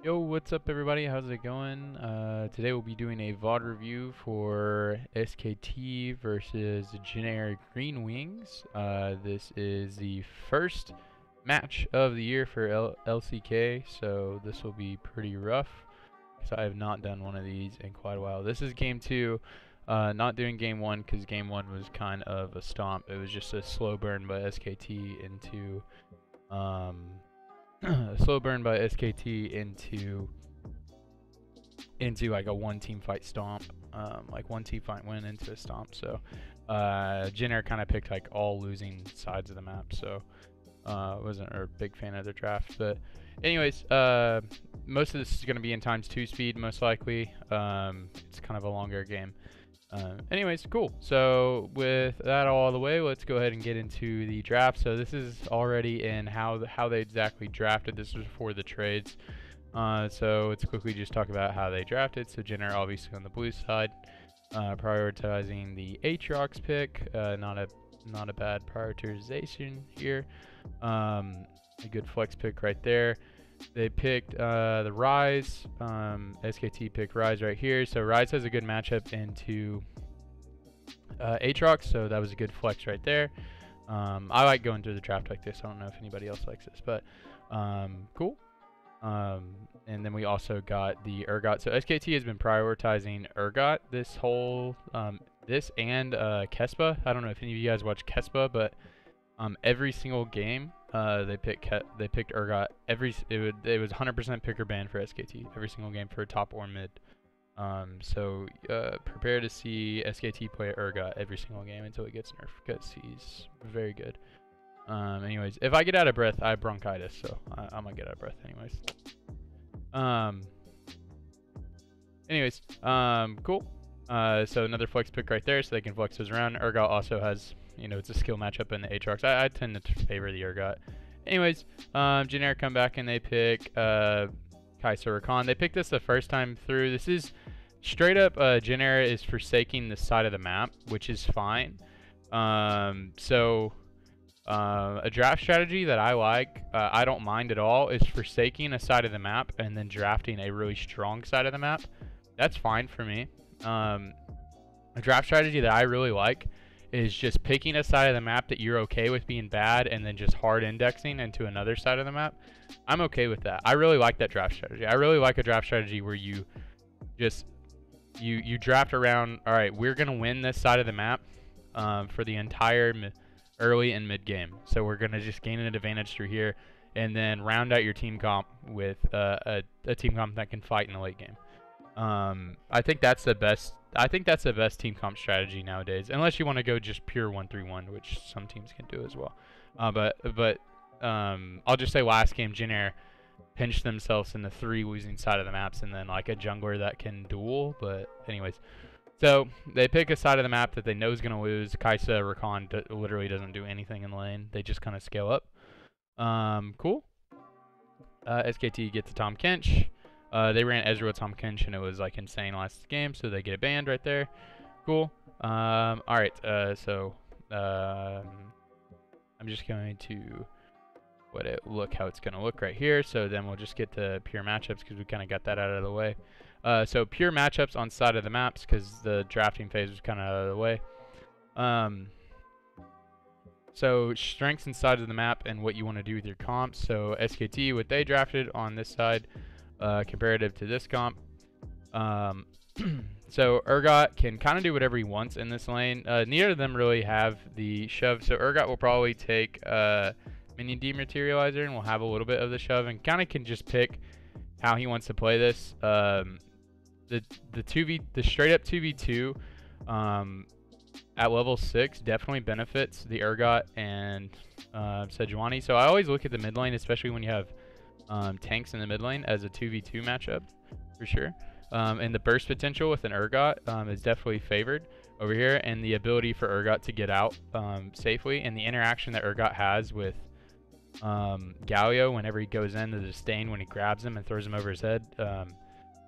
Yo, what's up everybody? How's it going? Today we'll be doing a VOD review for SKT versus Generic Green Wings. This is the first match of the year for LCK, so this will be pretty rough because I have not done one of these in quite a while. This is game 2, not doing game 1 because game 1 was kind of a stomp. It was just a slow burn by SKT into slow burn by SKT into like a one team fight stomp, like one team fight win into a stomp. So Jenner kind of picked like all losing sides of the map, so wasn't a big fan of the draft. But anyways, most of this is going to be in ×2 speed most likely. It's kind of a longer game. Anyways, cool. So with that all the way, let's go ahead and get into the draft. So this is already in how they exactly drafted. This was for the trades. So let's quickly just talk about how they drafted. So Jenner obviously on the blue side, prioritizing the Aatrox pick. Not a bad prioritization here. A good flex pick right there. They picked the Rise. SKT picked Rise right here. So Rise has a good matchup into Aatrox, so that was a good flex right there. I like going through the draft like this. I don't know if anybody else likes this, but cool. And then we also got the Urgot. So SKT has been prioritizing Urgot this whole this and Kespa. I don't know if any of you guys watch Kespa, but every single game they picked Urgot. It was 100% pick or ban for SKT every single game for top or mid. So prepare to see SKT play Urgot every single game until he gets nerfed because he's very good. Anyways, if I get out of breath, I have bronchitis, so I'm gonna get out of breath anyways. Cool. So another flex pick right there, so they can flex those around. Urgot also has, it's a skill matchup in the Aatrox. I tend to favor the Urgot. Anyways, Generic come back and they pick Kai'Sa Rakan. They picked this the first time through. This is straight up Generic is forsaking the side of the map, which is fine. A draft strategy that I like, I don't mind at all, is forsaking a side of the map and then drafting a really strong side of the map. That's fine for me. A draft strategy that I really like is just picking a side of the map that you're okay with being bad and then just hard indexing into another side of the map. I'm okay with that. I really like that draft strategy. I really like a draft strategy where you just you draft around, all right, we're going to win this side of the map for the entire early and mid game. So we're going to just gain an advantage through here and then round out your team comp with a team comp that can fight in the late game. I think that's the best. I think that's the best team comp strategy nowadays, unless you want to go just pure 1-3-1, which some teams can do as well. I'll just say last game, Jin pinched themselves in the 3 losing side of the maps, and then like a jungler that can duel. But anyways, so they pick a side of the map that they know is gonna lose. Kai'Sa Rakan literally doesn't do anything in lane. They just kind of scale up. Cool. SKT gets the Tom Kench. They ran Ezreal Tom Kench and it was like insane last game, so they get a banned right there. Cool. Alright, I'm just going to look how it's going to look right here. So then we'll just get to pure matchups because we kind of got that out of the way. So pure matchups on side of the maps because the drafting phase was kind of out of the way. So strengths and sides of the map and what you want to do with your comps. So SKT, what they drafted on this side, comparative to this comp. So Urgot can kind of do whatever he wants in this lane. Neither of them really have the shove, so Urgot will probably take minion dematerializer and will have a little bit of the shove and kind of can just pick how he wants to play this. The straight up 2v2 at level 6 definitely benefits the Urgot and Sejuani. So I always look at the mid lane, especially when you have tanks in the mid lane, as a 2v2 matchup for sure. And the burst potential with an Urgot is definitely favored over here, and the ability for Urgot to get out safely, and the interaction that Urgot has with Galio whenever he goes in, the disdain when he grabs him and throws him over his head,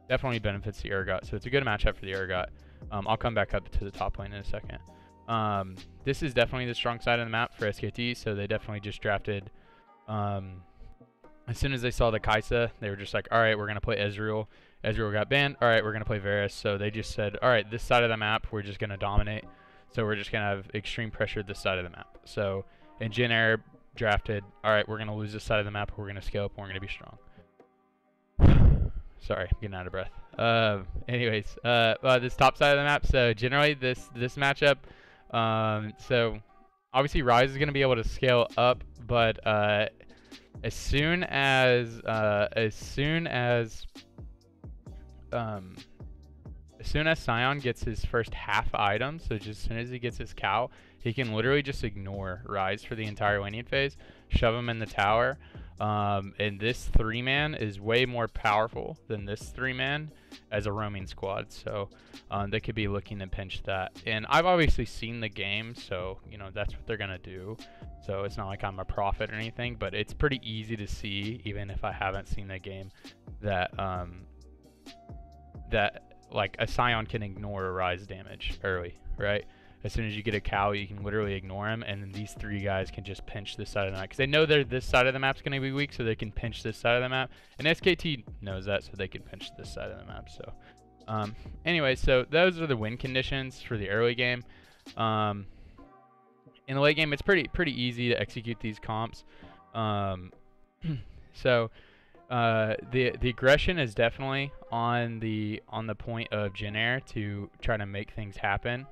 definitely benefits the Urgot. So it's a good matchup for the Urgot. I'll come back up to the top lane in a second. This is definitely the strong side of the map for SKT, so they definitely just drafted as soon as they saw the Kaisa, they were just like, all right, we're gonna play Ezreal. Ezreal got banned. All right, we're gonna play Varus. So they just said, all right, this side of the map, we're just gonna dominate. So we're just gonna have extreme pressure this side of the map. So and Jin Air drafted, all right, we're gonna lose this side of the map. We're gonna scale up. And we're gonna be strong. Sorry, I'm getting out of breath. Anyways, this top side of the map. So generally, this matchup. So obviously, Ryze is gonna be able to scale up, but as soon as Sion gets his first half item, so just as soon as he gets his cow, he can literally just ignore Ryze for the entire laning phase, shove him in the tower, and this 3-man is way more powerful than this 3-man as a roaming squad, so they could be looking to pinch that. And I've obviously seen the game, so you know that's what they're gonna do. So it's not like I'm a prophet or anything, but it's pretty easy to see, even if I haven't seen the game, that like a Sion can ignore a Ryze damage early, right? As soon as you get a cow, you can literally ignore him, and then these 3 guys can just pinch this side of the map. Because they know this side of the map's going to be weak, so they can pinch this side of the map. And SKT knows that, so they can pinch this side of the map. So, anyway, so those are the win conditions for the early game. In the late game, it's pretty easy to execute these comps. So the aggression is definitely on the point of Jin Air to try to make things happen,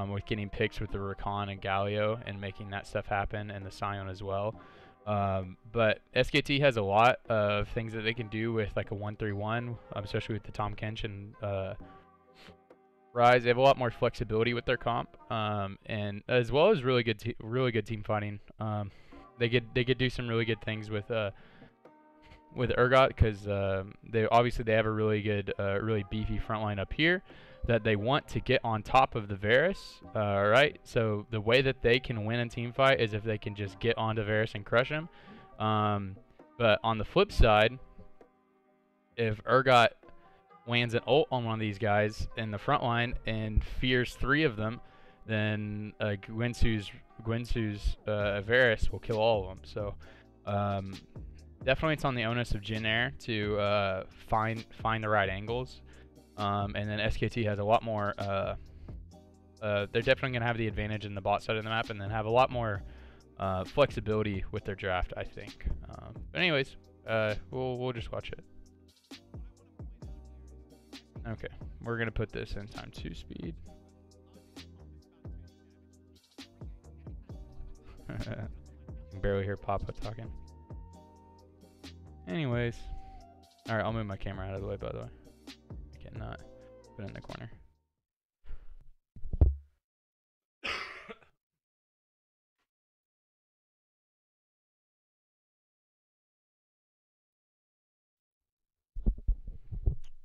with getting picks with the Rakan and Galio and making that stuff happen, and the Sion as well. But SKT has a lot of things that they can do with like a 1-3-1, especially with the Tahm Kench and Ryze. They have a lot more flexibility with their comp, and as well as really good team fighting. They could do some really good things with Urgot, because they have a really good, really beefy front line up here that they want to get on top of the Varus, right? So the way that they can win a team fight is if they can just get onto Varus and crush him. But on the flip side, if Urgot lands an ult on one of these guys in the front line and fears 3 of them, then Gwinsu's Varus will kill all of them. So definitely it's on the onus of Jin Air to find the right angles. And then SKT has a lot more, they're definitely going to have the advantage in the bot side of the map, and then have a lot more flexibility with their draft, I think. But anyways, we'll just watch it. Okay, we're going to put this in time 2 speed. I can barely hear Papa talking. Anyways. Alright, I'll move my camera out of the way, by the way. I cannot put it in the corner.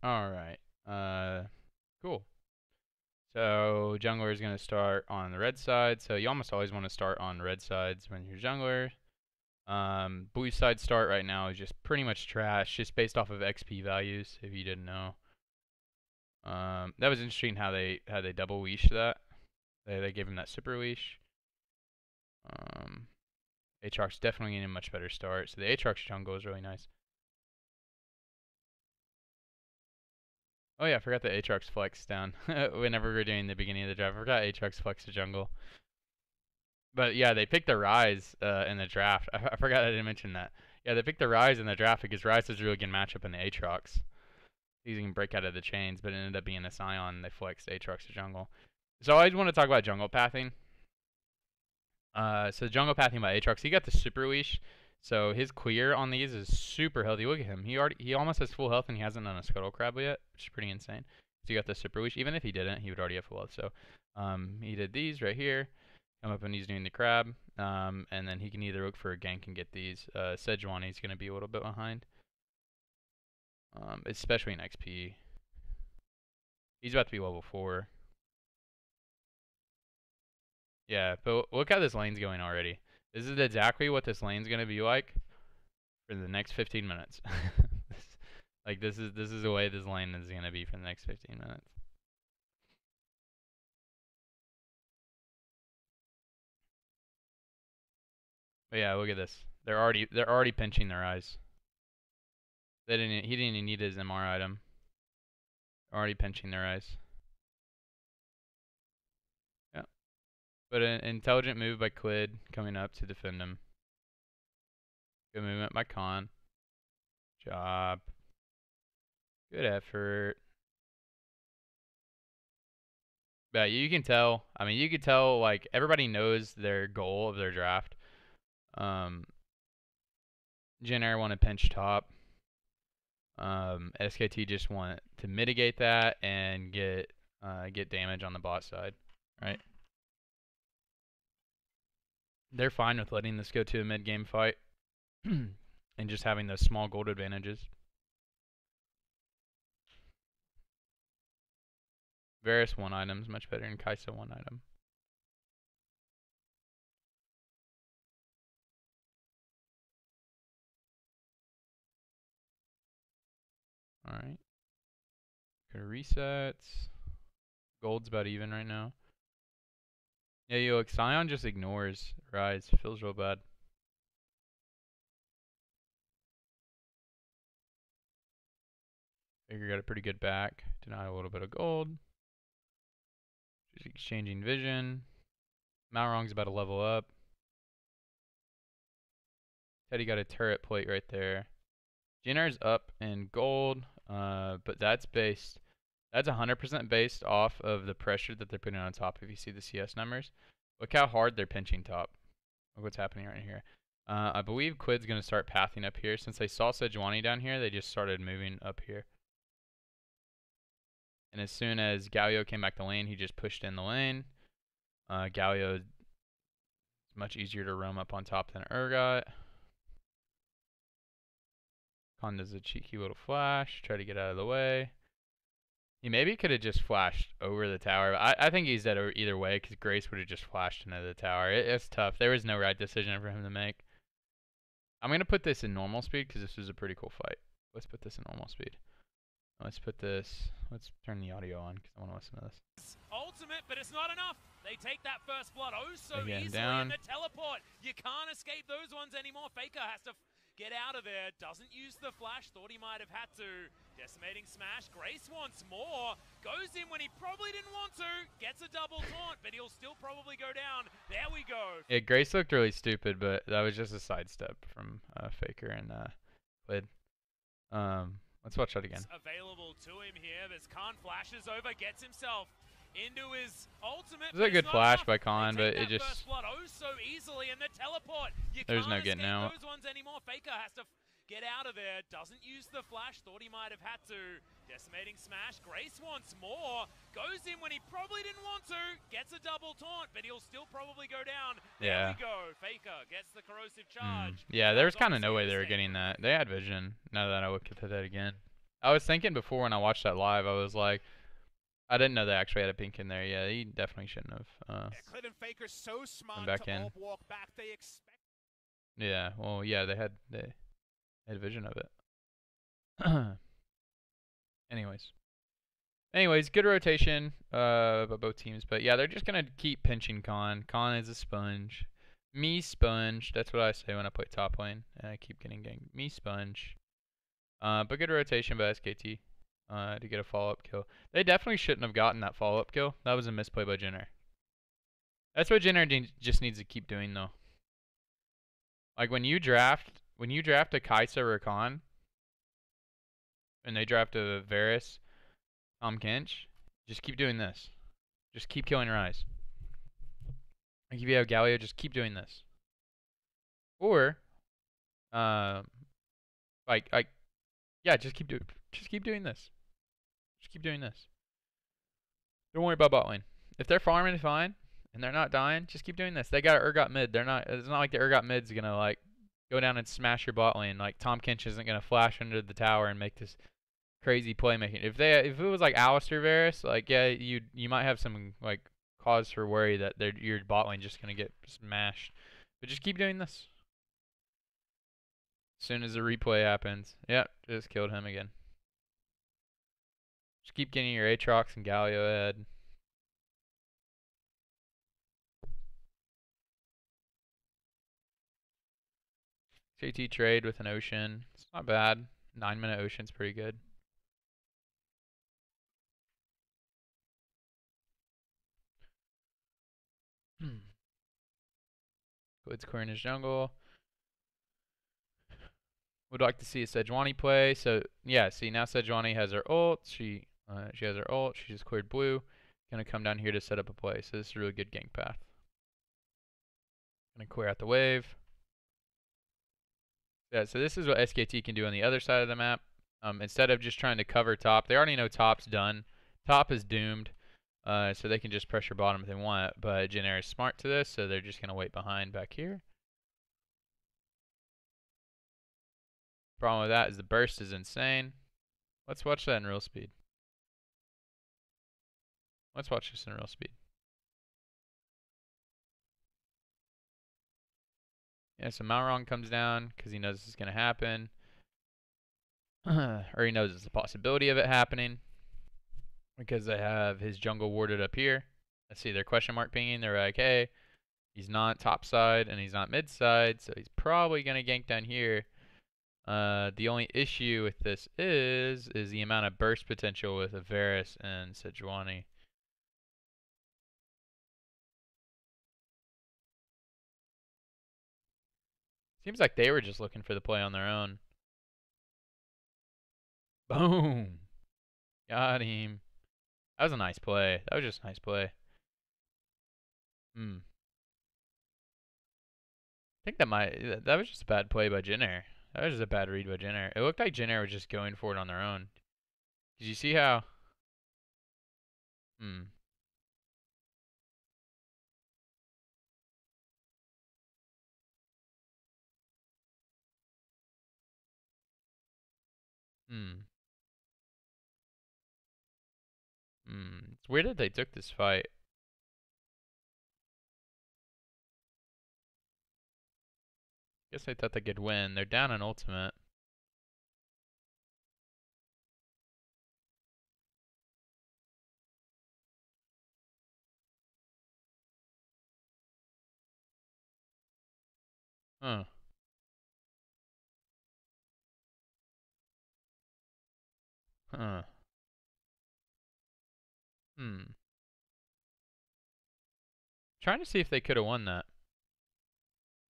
Alright. Cool. So jungler is going to start on the red side. So you almost always want to start on red sides when you're jungler. Blue side start right now is just pretty much trash, just based off of XP values, if you didn't know. That was interesting how they double leashed that. They gave him that super leash. Aatrox definitely getting a much better start. So the Aatrox jungle is really nice. Oh yeah, I forgot the Aatrox flex down. Whenever we were doing the beginning of the draft, I forgot Aatrox flex to jungle. But yeah, they picked the Ryze in the draft. I forgot I didn't mention that. Yeah, they picked the Ryze in the draft because Ryze is a really good matchup in the Aatrox. He can break out of the chains, but it ended up being a Sion. They flexed Aatrox to jungle. So I always want to talk about jungle pathing. So jungle pathing by Aatrox, he got the super leash. So his clear on these is super healthy. Look at him. He almost has full health, and he hasn't done a scuttle crab yet, which is pretty insane. So he got the super leash. Even if he didn't, he would already have full health. So he did these right here. Come up and he's doing the crab. And then he can either look for a gank and get these. Sejuani's going to be a little bit behind. Especially in XP. He's about to be level 4. Yeah, but look how this lane's going already. This is exactly what this lane's going to be like for the next 15 minutes. This is the way this lane is going to be for the next 15 minutes. But yeah, look at this. They're already pinching their eyes. He didn't even need his MR item. Already pinching their eyes. Yeah. But an intelligent move by Quid coming up to defend him. Good movement by Khan. Job. Good effort. But you can tell, I mean, you could tell, like, everybody knows their goal of their draft. Jenner want to pinch top. SKT just want to mitigate that and get damage on the bot side, right? They're fine with letting this go to a mid-game fight and just having those small gold advantages. Varus 1 items much better than Kai'Sa 1 item. Alright. Go to resets. Gold's about even right now. Yeah, yo, Xion just ignores Rise. Feels real bad. Faker got a pretty good back. Denied a little bit of gold. Just exchanging vision. Malrong's about to level up. Teddy got a turret plate right there. Jinner's up in gold, but that's 100% based off of the pressure that they're putting on top. If you see the CS numbers, look how hard they're pinching top. Look what's happening right here. I believe Quid's going to start pathing up here. Since they saw Sejuani down here, they just started moving up here. And as soon as Galio came back to lane, he just pushed in the lane. Galio is much easier to roam up on top than Urgot. Khan does a cheeky little flash, try to get out of the way. He maybe could have just flashed over the tower. I think he's dead either way because Grace would have just flashed into the tower. It's tough. There was no right decision for him to make. I'm going to put this in normal speed because this was a pretty cool fight. Let's put this in normal speed. Let's turn the audio on because I want to listen to this. Ultimate, but it's not enough. They take that first blood so Again, easily down. in the teleport. You can't escape those ones anymore. Faker has to get out of there. Doesn't use the flash. Thought he might have had to. Decimating smash. Grace wants more. Goes in when he probably didn't want to. Gets a double taunt, but he'll still probably go down. There we go. Yeah, Grace looked really stupid, but that was just a sidestep from Faker and Quid. Let's watch that again. Available to him here. This Khan flashes over, gets himself into his ultimate. It was a good flash by Khan, but it just so easily in the teleport. There's no getting out. Those ones anymore. Faker has to get out of there. Doesn't use the flash. Thought he might have had to. Decimating smash. Grace wants more. Goes in when he probably didn't want to. Gets a double taunt, but he'll still probably go down. There we go. Faker gets the corrosive charge. Yeah, there's kind of no way they were getting that. They had vision. Now that I look at that again, I was thinking before when I watched that live, I was like, I didn't know they actually had a pink in there. Yeah, he definitely shouldn't have. Clint and Faker's so smart back to in. all walk back. They expect. Yeah, well, yeah, they had vision of it. Anyways, good rotation by both teams. But yeah, they're just gonna keep pinching Khan. Khan is a sponge. Me sponge. That's what I say when I play top lane. And I keep getting ganked. Me sponge. But good rotation by SKT to get a follow-up kill. They definitely shouldn't have gotten that follow-up kill. That was a misplay by Jenner. That's what Jenner just needs to keep doing though. Like when you draft a Kai'Sa or a Khan, and they draft a Varus, Tahm Kench, just keep doing this. Just keep killing Ryze. Like if you have Galio, just keep doing this. Or, yeah, just keep doing this. Just keep doing this. Don't worry about bot lane. If they're farming fine and they're not dying, just keep doing this. They got Urgot mid. It's not like the Urgot mid's gonna like go down and smash your bot lane. Like Tahm Kench isn't gonna flash under the tower and make this crazy playmaking. If it was like Alistair Varus, like yeah, you might have some like cause for worry that your bot lane just gonna get smashed. But just keep doing this. As soon as the replay happens, yep, just killed him again. Just keep getting your Aatrox and Galio ahead. JT trade with an Ocean. It's not bad. 9-minute Ocean's pretty good. Squid's clearing his jungle. Would like to see a Sejuani play. So yeah, see now Sejuani has her ult. She has her ult. She just cleared blue. Gonna come down here to set up a play. So this is a really good gank path. Gonna clear out the wave. Yeah, so this is what SKT can do on the other side of the map. Instead of just trying to cover top, they already know top's done. Top is doomed. So they can just pressure bottom if they want. But Jin Air is smart to this, so they're just gonna wait behind back here. Problem with that is the burst is insane. Let's watch that in real speed. Let's watch this in real speed. Yeah, so Malrong comes down because he knows this is going to happen. Or he knows it's a possibility of it happening. Because they have his jungle warded up here. Let's see, they're question mark pinging. They're like, hey, he's not top side and he's not mid side, so he's probably going to gank down here. The only issue with this is the amount of burst potential with Varus and Sejuani. Seems like they were just looking for the play on their own. Boom. Got him. That was a nice play. That was just a nice play. I think that was just a bad play by Jin Air. That was just a bad read by Jin Air. It looked like Jin Air was just going for it on their own. Did you see how? It's weird that they took this fight. Guess I thought they could win. They're down on ultimate. Huh. Huh. Trying to see if they could have won that.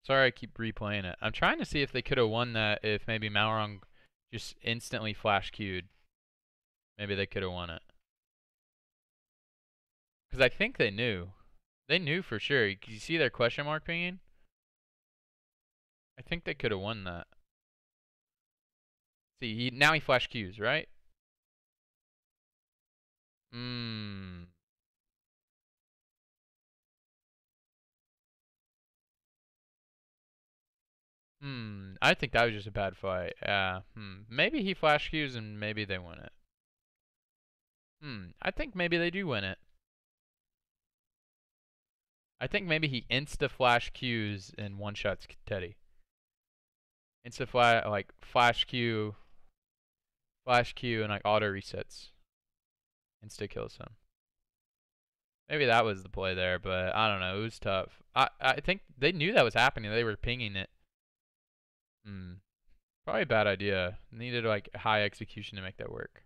Sorry, I keep replaying it. I'm trying to see if they could have won that if maybe Malrong just instantly flash queued. Maybe they could have won it. Because I think they knew. They knew for sure. You see their question mark pinging? I think they could have won that. See, now he flash queues, right? I think that was just a bad fight. Yeah. Maybe he flash queues and maybe they win it. I think maybe they do win it. I think maybe he insta-flash queues and one-shots Teddy. Insta-flash, like, flash Q, and, like, auto-resets. Insta-kills him. Maybe that was the play there, but I don't know. It was tough. I think they knew that was happening. They were pinging it. Probably a bad idea. Needed, like, high execution to make that work.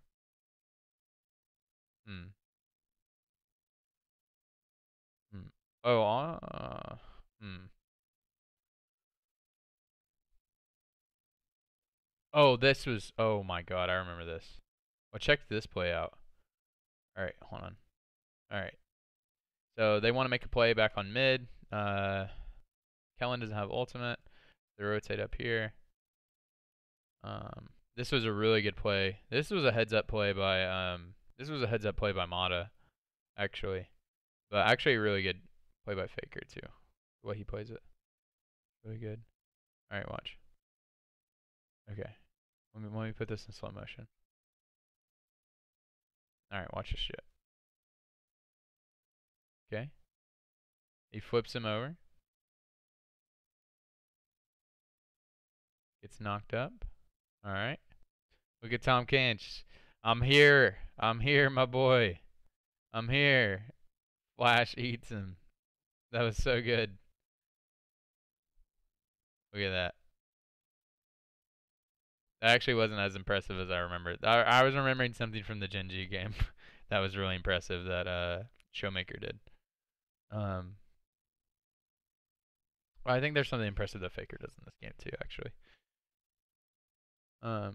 Oh, this was... Oh, my God. I remember this. Well, check this play out. All right, hold on. All right. So they want to make a play back on mid. Kellen doesn't have ultimate. They rotate up here. This was a really good play. This was a heads-up play by Mata, actually. But actually a really good play by Faker too. The way he plays it. Really good. Alright, watch. Okay. Let me put this in slow motion. Alright, watch this shit. Okay. He flips him over. Gets knocked up. Alright. Look at Tom Kench. I'm here. I'm here, my boy. I'm here. Flash eats him. That was so good. Look at that. That actually wasn't as impressive as I remembered. I was remembering something from the Genji game that was really impressive that Showmaker did. I think there's something impressive that Faker does in this game too, actually. That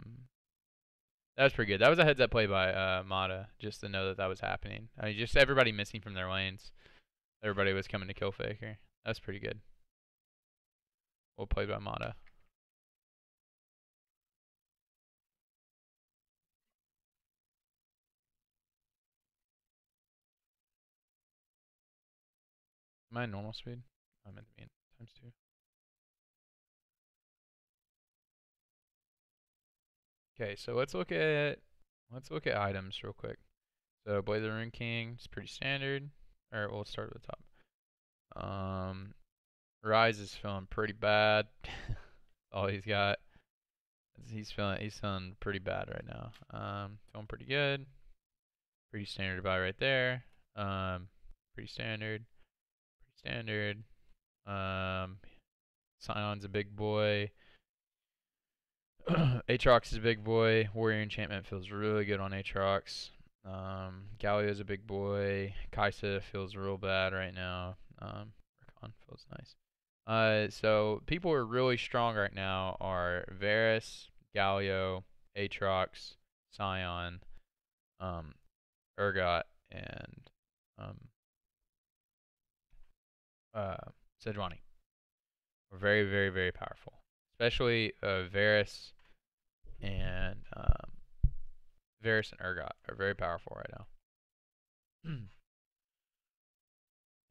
was pretty good. That was a heads-up play by Mata, just to know that that was happening. I mean, just everybody missing from their lanes. Everybody was coming to kill Faker. That's pretty good. Well played by Mata. Am I normal speed? I meant to be in ×2. Okay, so let's look at items real quick. So Blade of the Rune King is pretty standard. Alright, we'll start at the top. Rise is feeling pretty bad. All he's got. He's feeling pretty bad right now. Feeling pretty good. Pretty standard buy right there. Pretty standard. Pretty standard. Sion's a big boy. Aatrox is a big boy. Warrior Enchantment feels really good on Aatrox. Galio's a big boy. Kaisa feels real bad right now. Rakan feels nice. So people who are really strong right now are Varus, Galio, Aatrox, Sion, Urgot, and Sejuani. Are very, very, very powerful. Especially Varus and Urgot are very powerful right now. And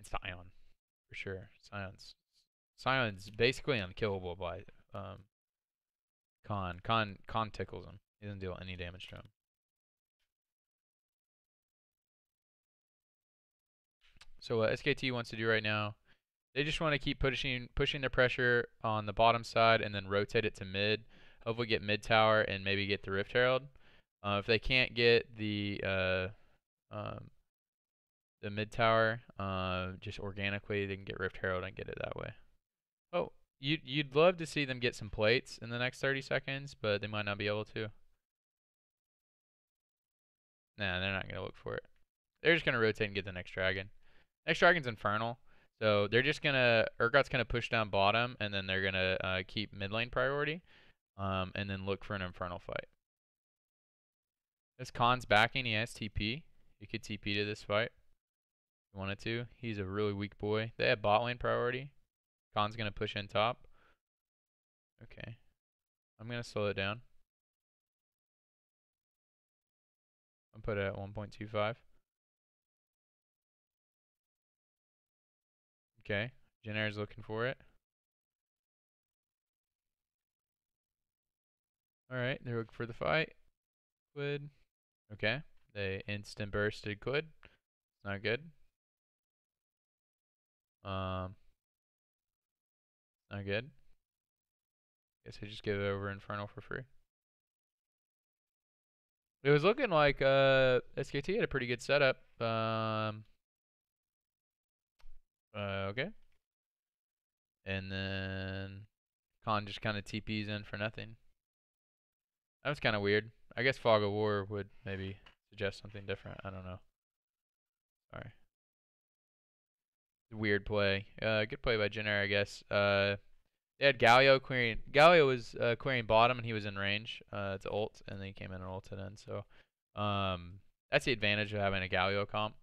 Sion, for sure. Sion's basically unkillable by Khan. Khan tickles him. He doesn't deal any damage to him. So what SKT wants to do right now, they just want to keep pushing their pressure on the bottom side and then rotate it to mid. Hopefully get mid tower and maybe get the Rift Herald. If they can't get the mid tower, just organically they can get Rift Herald and get it that way. Oh, you'd love to see them get some plates in the next 30 seconds, but they might not be able to. Nah, they're not gonna look for it. They're just gonna rotate and get the next dragon. Next dragon's Infernal. So they're just gonna Urgot's gonna push down bottom, and then they're gonna keep mid lane priority, and then look for an Infernal fight. This Khan's backing. He has TP. He could TP to this fight. If he wanted to. He's a really weak boy. They have bot lane priority. Khan's gonna push in top. Okay, I'm gonna slow it down. I'll put it at 1.25. Okay, Jenner's looking for it. Alright, they're looking for the fight. Quid. Okay, they instant bursted Quid. Not good. Not good. Guess I just give it over Infernal for free. It was looking like SKT had a pretty good setup. Okay. And then Khan just kind of TPs in for nothing. That was kind of weird. I guess Fog of War would maybe suggest something different. I don't know. Sorry. Weird play. Good play by Jenner, I guess. They had Galio querying. Galio was querying bottom, and he was in range to ult, and then he came in and ulted in. So that's the advantage of having a Galio comp.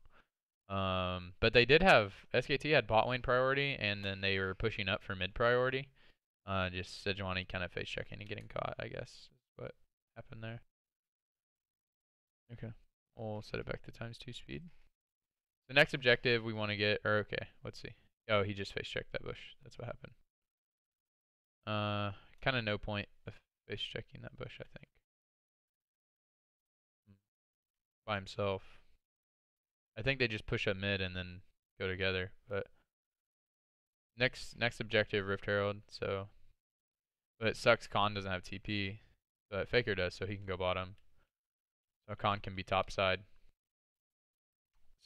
But they did have SKT had bot lane priority, and then they were pushing up for mid priority. Just Sejuani kind of face checking and getting caught, I guess, is what happened there. Okay, we'll set it back to ×2 speed. The next objective we want to get, or okay, let's see. Oh, he just face checked that bush. That's what happened. Kind of no point of face checking that bush, I think. By himself. I think they just push up mid and then go together. But next objective, Rift Herald. So, but it sucks. Khan doesn't have TP, but Faker does, so he can go bottom. So Khan can be top side.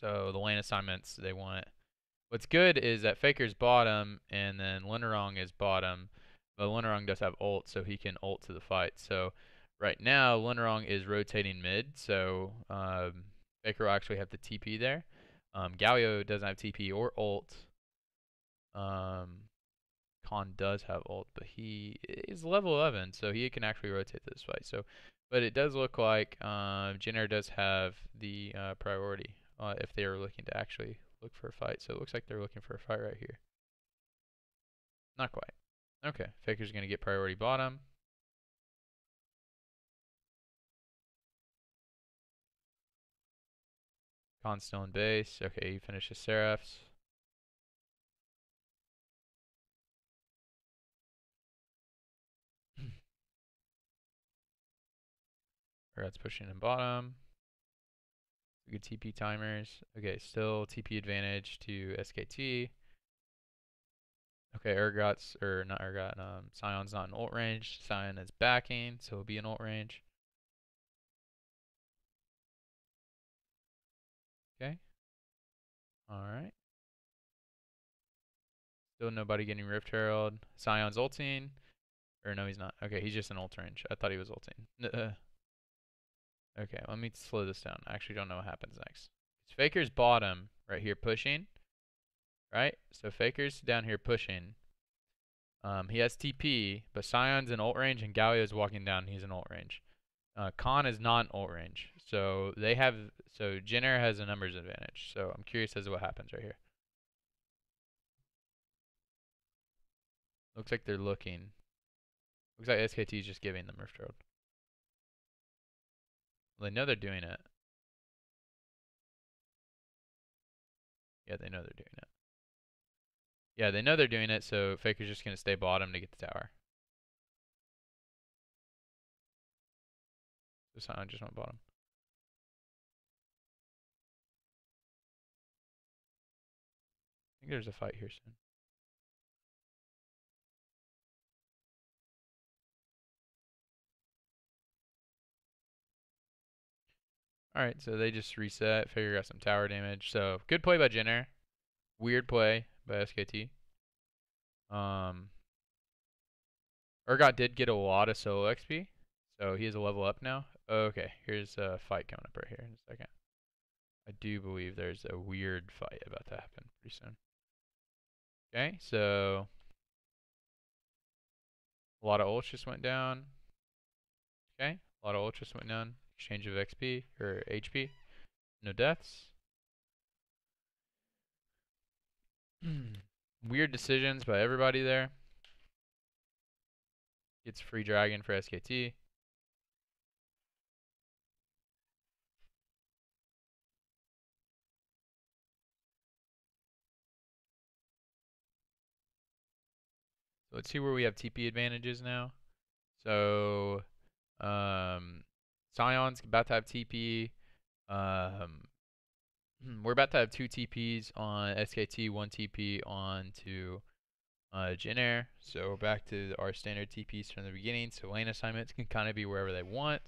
So the lane assignments they want. What's good is that Faker's bottom, and then Linderong is bottom. But Linderong does have ult, so he can ult to the fight. So right now, Lunarong is rotating mid, so Faker will actually have the TP there. Galio doesn't have TP or ult. Khan does have ult, but he is level 11, so he can actually rotate this fight. So, but it does look like Jenner does have the priority if they are looking to actually look for a fight. So it looks like they're looking for a fight right here. Not quite. Okay, Faker's going to get priority bottom. Khan's still in base. Okay, he finishes Seraphs. That's pushing in bottom. Good TP timers. Okay, still TP advantage to SKT. Okay, Urgot's, or not Urgot, Sion's not in ult range. Sion is backing, so he'll be in ult range. Okay. Alright. Still nobody getting Rift Herald. Sion's ulting. Or no, he's not. Okay, he's just in ult range. I thought he was ulting. Okay, let me slow this down. I actually don't know what happens next. It's Faker's bottom right here pushing. Right? So Faker's down here pushing. He has TP, but Sion's in ult range and Galio's walking down. He's in ult range. Khan is not in ult range. So they have, so Jenner has a numbers advantage. So I'm curious as to what happens right here. Looks like they're looking. Looks like SKT is just giving them Rift Herald. Well, they know they're doing it. Yeah, they know they're doing it. Yeah, they know they're doing it, so Faker's just going to stay bottom to get the tower. So Sion just went bottom. I think there's a fight here soon. Alright, so they just reset. Faker got some tower damage. So, good play by Jenner. Weird play by SKT. Urgot did get a lot of solo XP, so he has a level up now. Okay, here's a fight coming up right here in a second. I do believe there's a weird fight about to happen pretty soon. Okay, so a lot of ults just went down. Okay, a lot of ults just went down. Exchange of XP, or HP. No deaths. Weird decisions by everybody there. Gets free dragon for SKT. So let's see where we have TP advantages now. So, Sion's about to have TP. We're about to have 2 TPs on SKT, 1 TP on to Jin. So back to our standard TPs from the beginning. So lane assignments can kind of be wherever they want.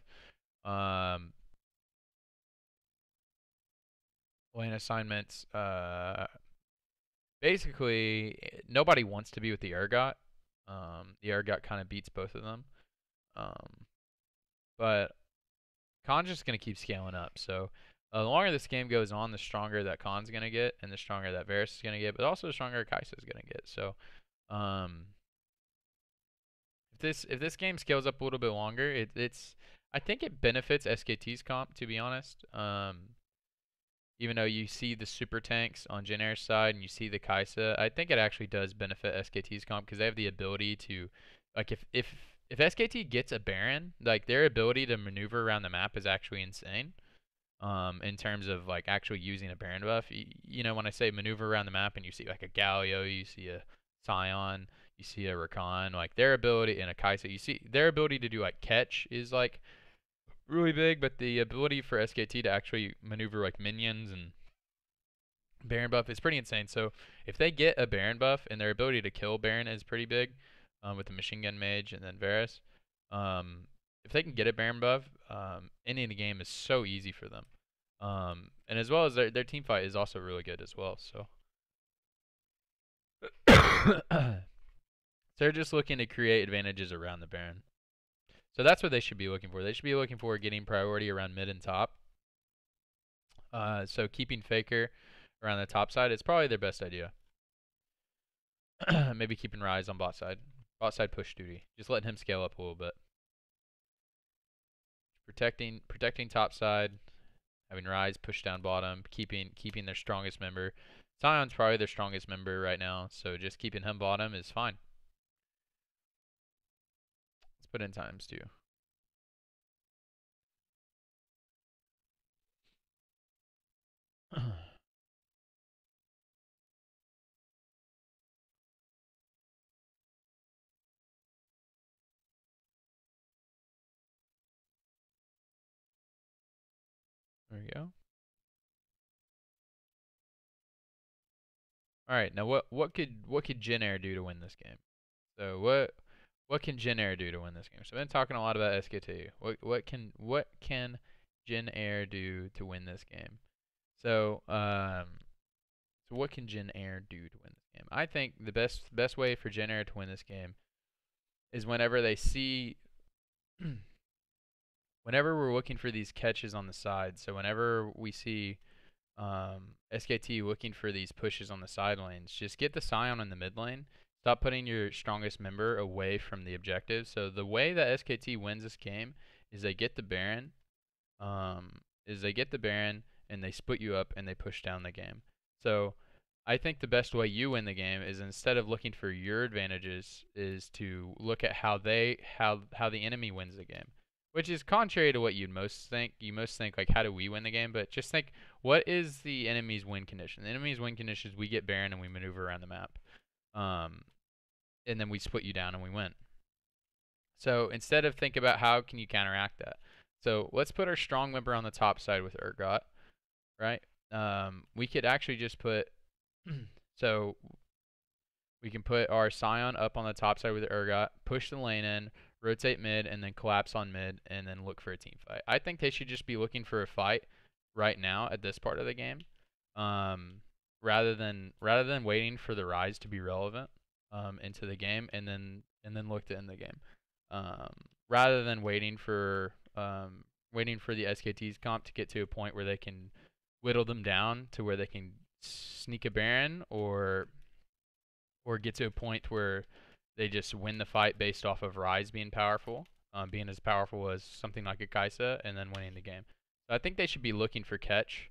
Lane assignments, basically, nobody wants to be with the Urgot. The Urgot kind of beats both of them. But Khan's just going to keep scaling up. So the longer this game goes on, the stronger that Khan's going to get, and the stronger that Varus is going to get, but also the stronger Kai'Sa is going to get. So if this game scales up a little bit longer, I think it benefits SKT's comp, to be honest. Even though you see the super tanks on Jin side and you see the Kai'Sa, I think it actually does benefit SKT's comp because they have the ability to, like, if SKT gets a Baron, like, their ability to maneuver around the map is actually insane. In terms of, like, actually using a Baron buff. You know, when I say maneuver around the map and you see, like, a Galio, you see a Sion, you see a Rakan, like, their ability, and a Kai'Sa, you see their ability to do, like, catch is, like, really big, but the ability for SKT to actually maneuver, like, minions and Baron buff is pretty insane. So if they get a Baron buff, and their ability to kill Baron is pretty big, with the Machine Gun Mage and then Varus, if they can get a Baron buff, ending the game is so easy for them. And as well as their team fight is also really good as well. So they're just looking to create advantages around the Baron. So that's what they should be looking for. They should be looking for getting priority around mid and top. So keeping Faker around the top side is probably their best idea. Maybe keeping Rise on bot side. Bot side push duty. Just letting him scale up a little bit. Protecting top side. Having Rise push down bottom. Keeping their strongest member. Sion's probably their strongest member right now. So just keeping him bottom is fine. Let's put in times too. There we go. All right, now what could Jin Air do to win this game? So what can Jin Air do to win this game? So I've been talking a lot about SKT. What can Jin Air do to win this game? So so what can Jin Air do to win this game? I think the best way for Jin Air to win this game is whenever they see whenever we're looking for these catches on the side. So whenever we see SKT looking for these pushes on the side lanes, just get the Sion in the mid lane. Stop putting your strongest member away from the objective. So the way that SKT wins this game is they get the Baron, and they split you up and they push down the game. So I think the best way you win the game is, instead of looking for your advantages, is to look at how the enemy wins the game. Which is contrary to what you'd most think. You most think, like, how do we win the game? But just think, what is the enemy's win condition? The enemy's win condition is we get Baron and we maneuver around the map. And then we split you down and we win. So instead of think about how can you counteract that. So let's put our strong member on the top side with Urgot, right? We could actually just put, so we can put our Sion up on the top side with Urgot, push the lane in, rotate mid, and then collapse on mid, and then look for a team fight. I think they should just be looking for a fight right now at this part of the game, rather than waiting for the Rise to be relevant into the game, and then look to end the game. Rather than waiting for the SKT's comp to get to a point where they can whittle them down to where they can sneak a Baron, or get to a point where they just win the fight based off of Rise being powerful, being as powerful as something like a Kai'Sa, and then winning the game. So I think they should be looking for catch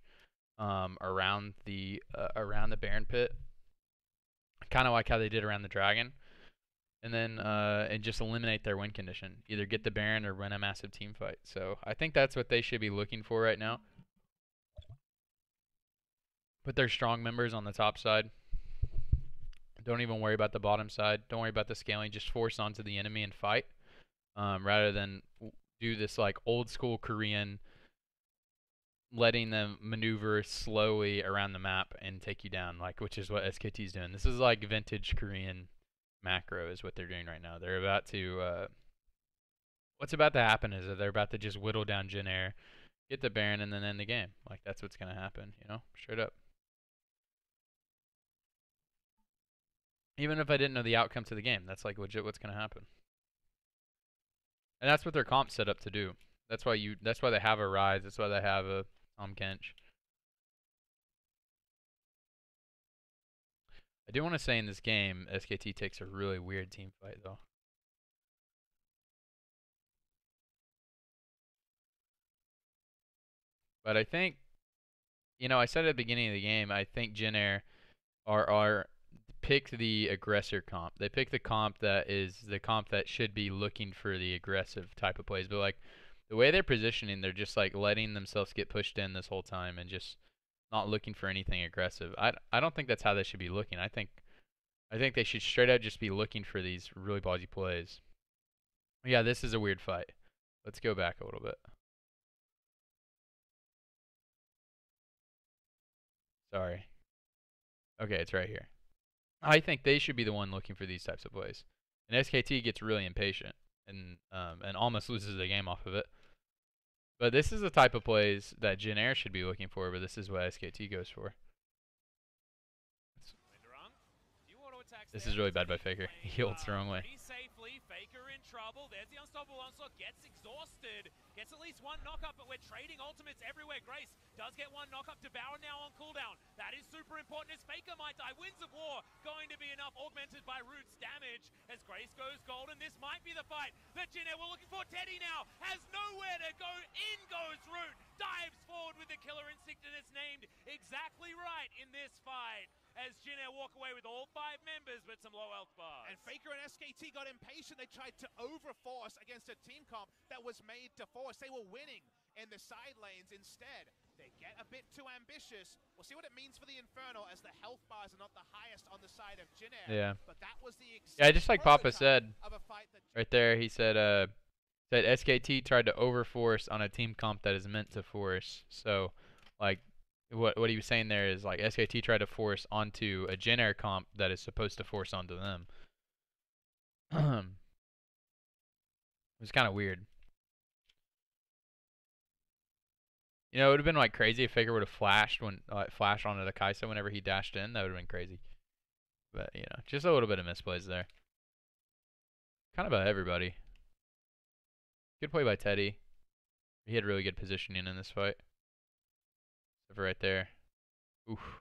around the Baron pit, kind of like how they did around the Dragon, and then and just eliminate their win condition. Either get the Baron or win a massive team fight. So I think that's what they should be looking for right now. Put their strong members on the top side. Don't even worry about the bottom side. Don't worry about the scaling. Just force onto the enemy and fight, rather than do this like old school Korean, letting them maneuver slowly around the map and take you down, like, which is what SKT's doing. This is like vintage Korean macro is what they're doing right now. They're about to what's about to happen is that they're about to just whittle down Jin Air, get the Baron, and then end the game. Like, that's what's gonna happen, you know, straight up. Even if I didn't know the outcome to the game, that's like legit what's gonna happen. And that's what their comp's set up to do. That's why they have a Rise. That's why they have a Kench. I do want to say in this game, SKT takes a really weird team fight though. But I think, you know, I said at the beginning of the game, I think Jin Air are pick the aggressor comp. They pick the comp that is the comp that should be looking for the aggressive type of plays. But like the way they're positioning, they're just like letting themselves get pushed in this whole time and just not looking for anything aggressive. I don't think that's how they should be looking. I think they should straight out just be looking for these really ballsy plays. Yeah, this is a weird fight. Let's go back a little bit. Sorry. Okay, it's right here. I think they should be the one looking for these types of plays. And SKT gets really impatient and almost loses the game off of it. But this is the type of plays that Jin Air should be looking for, but this is what SKT goes for. This is really bad by Faker. He ults the wrong way. safely. Faker in trouble. There's the unstoppable onslaught. Gets exhausted. Gets at least one knockup, but we're trading ultimates everywhere. Grace does get one knockup. Devour now on cooldown. That is super important as Faker might die. Winds of War going to be enough, augmented by Root's damage. As Grace goes golden, this might be the fight that Jinair were looking for. Teddy now has nowhere to go. In goes Root. Dives forward with the killer instinct, and it's named exactly right in this fight. As Jinair walk away with all 5 members, but some low health bars. And Faker and SKT got impatient. They tried to overforce against a team comp that was made to force. They were winning in the side lanes. Instead, they get a bit too ambitious. We'll see what it means for the Infernal, as the health bars are not the highest on the side of Jinair. Yeah. But that was the Yeah, just like Papa said of a fight that right there. He said that SKT tried to overforce on a team comp that is meant to force. So, like, what he was saying there is, like, SKT tried to force onto a Jinair comp that is supposed to force onto them. It was kind of weird. You know, it would have been like crazy if Faker would have flashed flashed onto the Kai'Sa whenever he dashed in. That would have been crazy. But, you know, just a little bit of misplays there. Kind of about everybody. Good play by Teddy. He had really good positioning in this fight. Except for right there. Oof.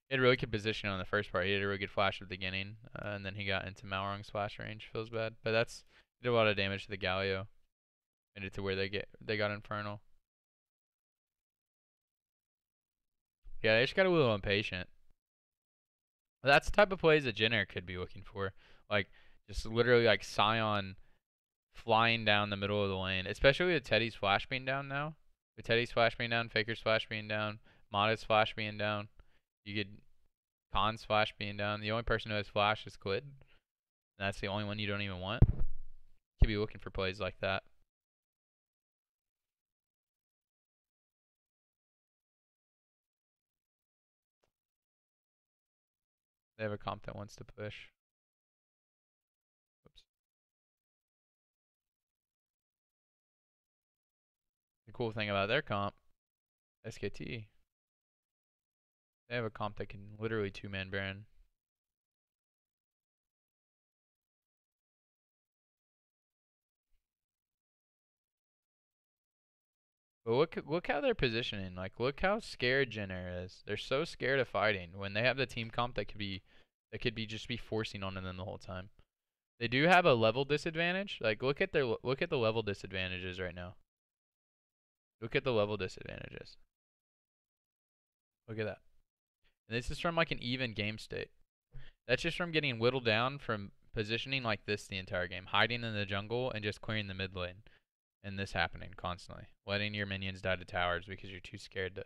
He had really good position on the first part. He had a really good flash at the beginning. And then he got into Malrong's flash range. Feels bad. But he did a lot of damage to the Galio. Made it to where they got Infernal. Yeah, they just got a little impatient. That's the type of plays that Jinair could be looking for. Like, just literally like Sion flying down the middle of the lane. Especially with Teddy's flash being down now. With Teddy's flash being down, Faker's flash being down, Mata's flash being down. You get Khan's flash being down. The only person who has flash is Quid. And that's the only one you don't even want. You could be looking for plays like that. They have a comp that wants to push. Oops. The cool thing about their comp, SKT, they have a comp that can literally 2-man Baron. But look how they're positioning. Like, look how scared Jinair is. They're so scared of fighting when they have the team comp that could be just be forcing on them the whole time. They do have a level disadvantage. Like, look at the level disadvantages right now. Look at the level disadvantages. Look at that. And this is from like an even game state. That's just from getting whittled down from positioning like this the entire game, hiding in the jungle and just clearing the mid lane. And this happening constantly, letting your minions die to towers because you're too scared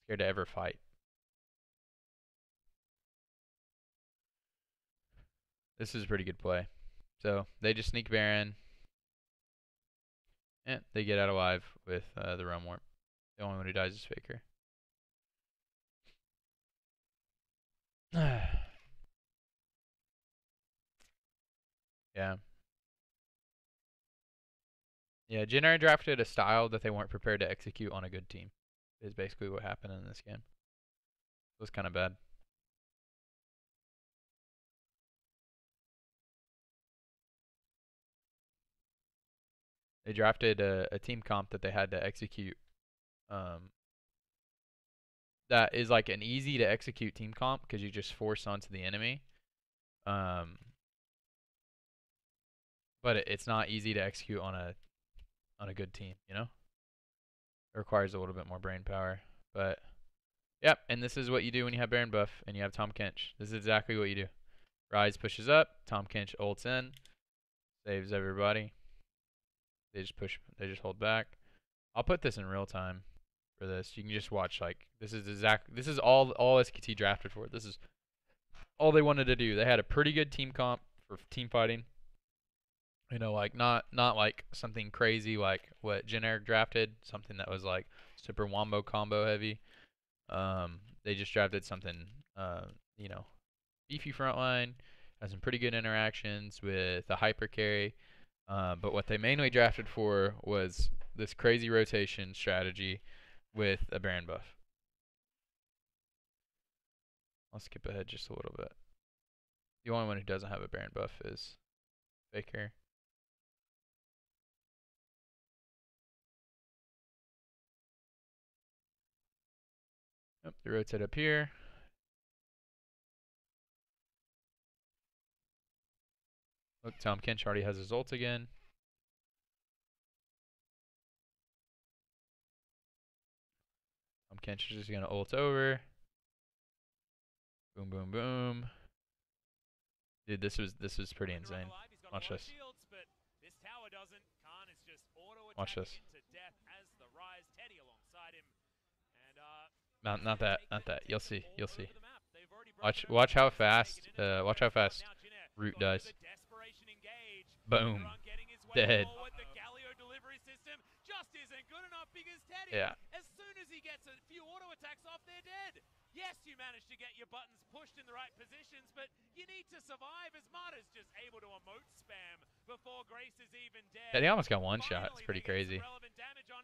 to ever fight. This is a pretty good play. So they just sneak Baron, and they get out alive with the Realm Warp. The only one who dies is Faker. Yeah. Yeah, Jinair drafted a style that they weren't prepared to execute on a good team. Is basically what happened in this game. It was kind of bad. They drafted a team comp that they had to execute. That is like an easy to execute team comp because you just force onto the enemy. But it's not easy to execute on a good team, you know? It requires a little bit more brain power. But yep, and this is what you do when you have Baron buff and you have Tahm Kench. This is exactly what you do. Ryze pushes up, Tahm Kench ults in, saves everybody. They just hold back. I'll put this in real time for this. You can just watch, like, this is all SKT drafted for. This is all they wanted to do. They had a pretty good team comp for team fighting. You know, like not like something crazy like what Jinair drafted, something that was like super wombo combo heavy. They just drafted something you know, beefy frontline, has some pretty good interactions with a hyper carry. But what they mainly drafted for was this crazy rotation strategy with a Baron buff. I'll skip ahead just a little bit. The only one who doesn't have a Baron buff is Faker. Yep, they rotate up here. Look, Tom Kench already has his ult again. Tom Kench is just gonna ult over. Boom, boom, boom. Dude, this was pretty insane. Watch this. Watch this. Not that. You'll see. Watch how fast. Watch how fast Root does. Boom. Dead. Yeah. As soon as he gets a few auto attacks off, they're dead. Yes, you managed to get your buttons pushed in the right positions, but you need to survive. As Marta's just able to emote spam before Grace is even dead. Yeah, they almost got one shot. It's pretty crazy.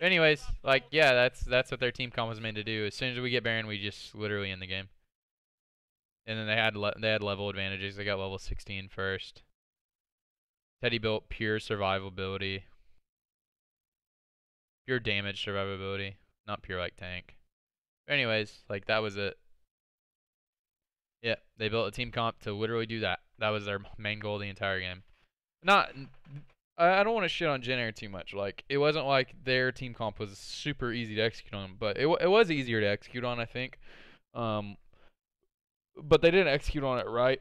Anyways, like, yeah, that's what their team comp was made to do. As soon as we get Baron, we just literally end the game. And then they had level advantages. They got level 16 first. Teddy built pure survivability. Pure damage survivability. Not pure like tank. But anyways, like that was it. Yeah, they built a team comp to literally do that. That was their main goal the entire game. I don't want to shit on Jin Air too much. Like, it wasn't like their team comp was super easy to execute on, but it was easier to execute on, I think. But they didn't execute on it right.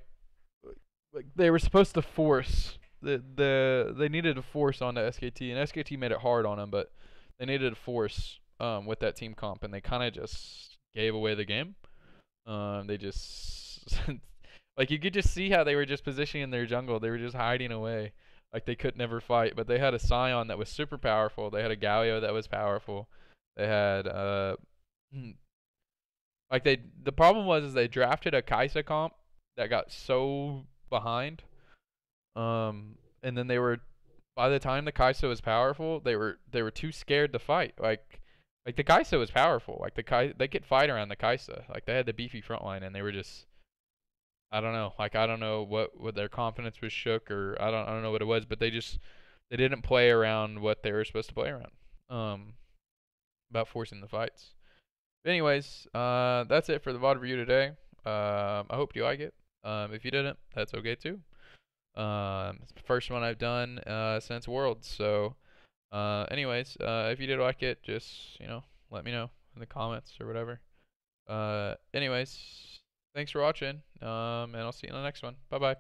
Like, they were supposed to force they needed to force on the SKT, and SKT made it hard on them, but they needed to force with that team comp, and they kind of just gave away the game. They just like, you could just see how they were just positioning their jungle. They were just hiding away. Like, they could never fight. But they had a Sion that was super powerful. They had a Galio that was powerful. They had like, the problem was they drafted a Kai'Sa comp that got so behind. And then by the time the Kai'Sa was powerful, they were too scared to fight. Like the Kai'Sa was powerful. Like they could fight around the Kai'Sa. Like, they had the beefy front line, and they were just, I don't know. Like, I don't know what their confidence was shook, or I don't know what it was, but they didn't play around what they were supposed to play around. About forcing the fights. But anyways, that's it for the VOD review today. I hope you like it. If you didn't, that's okay too. It's the first one I've done since Worlds. So, anyways, if you did like it, just, let me know in the comments or whatever. Anyways, thanks for watching, and I'll see you in the next one. Bye bye.